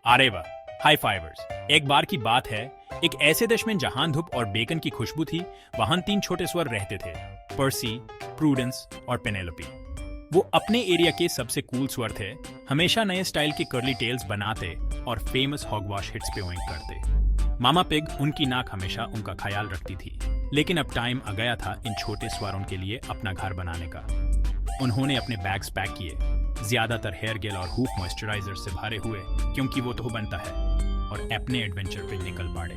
अरे वाह, हाई फाइवर्स। एक बार की बात है, एक ऐसे देश में जहां धूप और बेकन की खुशबू थी, वहां तीन छोटे स्वर रहते थे, पर्सी, प्रूडेंस और पेनेलोपी। वो अपने एरिया के सबसे कूल स्वर थे, हमेशा नए स्टाइल के कर्ली टेल्स बनाते और फेमस हॉगवॉश हिट्स पे ओइंक करते। मामा पिग उनकी नाक हमेशा उनका ख्याल रखती थी, लेकिन अब टाइम आ गया था इन छोटे स्वरों के लिए अपना घर बनाने का। उन्होंने अपने बैग्स पैक किए, ज्यादातर हेयर गेल और हूप मॉइस्चराइजर से भरे हुए, क्योंकि वो तो बनता है, और अपने एडवेंचर पे निकल पड़े।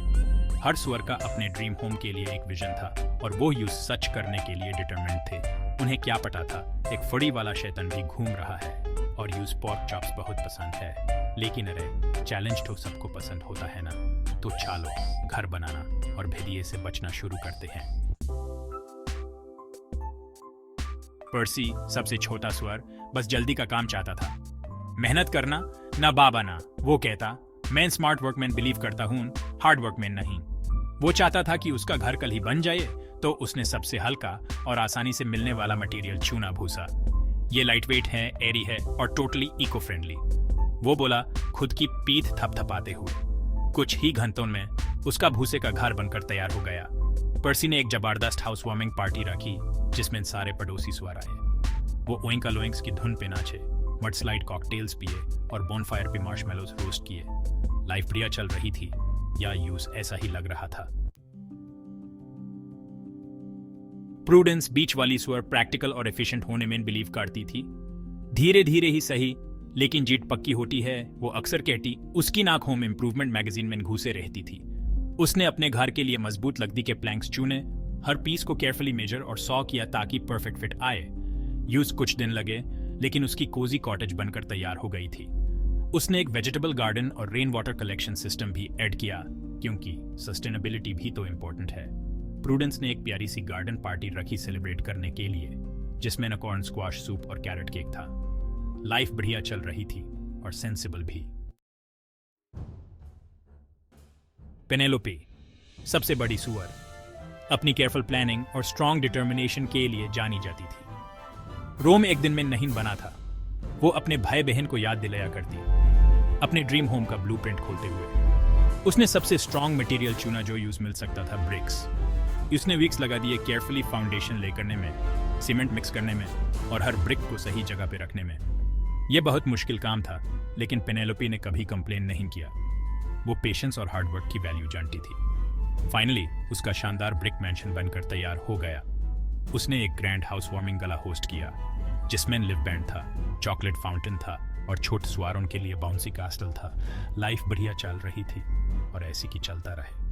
हर स्वर का अपने ड्रीम होम के लिए एक विजन था, और वो यूज सच करने के लिए डिटरमिन्ड थे। उन्हें क्या पता था, एक फड़ी वाला शैतान भी घूम रहा है, और यूज पोर्क चॉप्स बहुत पसंद है। लेकिन अरे, चैलेंज तो सबको पसंद होता है ना। तो चलो घर बनाना और भेदिए से बचना शुरू करते हैं। पर्सी, सबसे छोटा स्वर, बस जल्दी का काम चाहता था। मेहनत करना ना बाबा ना, वो कहता, मैं स्मार्ट वर्कमैन बिलीव करता हूं, हार्ड वर्कमैन नहीं। वो चाहता था कि उसका घर कल ही बन जाए, तो उसने सबसे हल्का और आसानी से मिलने वाला मटेरियल चुना, भूसा। ये लाइट वेट है, एरी है और टोटली इको फ्रेंडली। वो बोला, खुद की पीठ थपथपाते हुए। कुछ ही घंटों में उसका भूसे का घर बनकर तैयार हो गया। पर्सी ने एक जबरदस्त हाउस वार्मिंग पार्टी रखी, जिसमें सारे पड़ोसी स्वर आए। वो ओइंका लोइंक्स की धुन पे नाचे, मडस्लाइड कॉकटेल्स पिए और बोनफायर पे मार्शमेलोस रोस्ट किए। लाइफ बढ़िया चल रही थी, या यूज ऐसा ही लग रहा था। प्रूडेंस, बीच वाली स्वर, प्रैक्टिकल और एफिशिएंट होने में बिलीव करती थी। धीरे धीरे ही सही, लेकिन जीत पक्की होती है, वो अक्सर कहती। उसकी नाक होम इम्प्रूवमेंट मैगजीन में घुसे रहती थी। उसने अपने घर के लिए मजबूत लकड़ी के प्लैंक्स चुने, हर पीस को केयरफुली मेजर और सॉ किया ताकि परफेक्ट फिट आए। यूज कुछ दिन लगे, लेकिन उसकी कोजी कॉटेज बनकर तैयार हो गई थी। उसने एक वेजिटेबल गार्डन और रेन वाटर कलेक्शन सिस्टम भी ऐड किया, क्योंकि सस्टेनेबिलिटी भी तो इम्पोर्टेंट है। प्रूडेंस ने एक प्यारी सी गार्डन पार्टी रखी सेलिब्रेट करने के लिए, जिसमें नकॉर्न स्क्वाश सूप और कैरेट केक था। लाइफ बढ़िया चल रही थी और सेंसिबल भी। पेनेलोपी, सबसे बड़ी सुअर, अपनी केयरफुल प्लानिंग और स्ट्रॉन्ग डिटर्मिनेशन के लिए जानी जाती थी। रोम एक दिन में नहीं बना था। वो अपने भाई बहन को याद दिलाया करती, अपने ड्रीम होम का ब्लूप्रिंट खोलते हुए। उसने सबसे स्ट्रॉन्ग मटेरियल चुना जो यूज मिल सकता था, ब्रिक्स। उसने वीक्स लगा दिए केयरफुली फाउंडेशन ले करने में, सीमेंट मिक्स करने में और हर ब्रिक को सही जगह पे रखने में। यह बहुत मुश्किल काम था, लेकिन पेनेलोपी ने कभी कंप्लेन नहीं किया। वो पेशेंस और हार्डवर्क की वैल्यू जानती थी। फाइनली उसका शानदार ब्रिक मैंशन बनकर तैयार हो गया। उसने एक ग्रैंड हाउस वार्मिंग गला होस्ट किया, जिसमें लिव बैंड था, चॉकलेट फाउंटेन था और छोटे स्वारों के लिए बाउंसी कास्टल था। लाइफ बढ़िया चल रही थी और ऐसी की चलता रहे।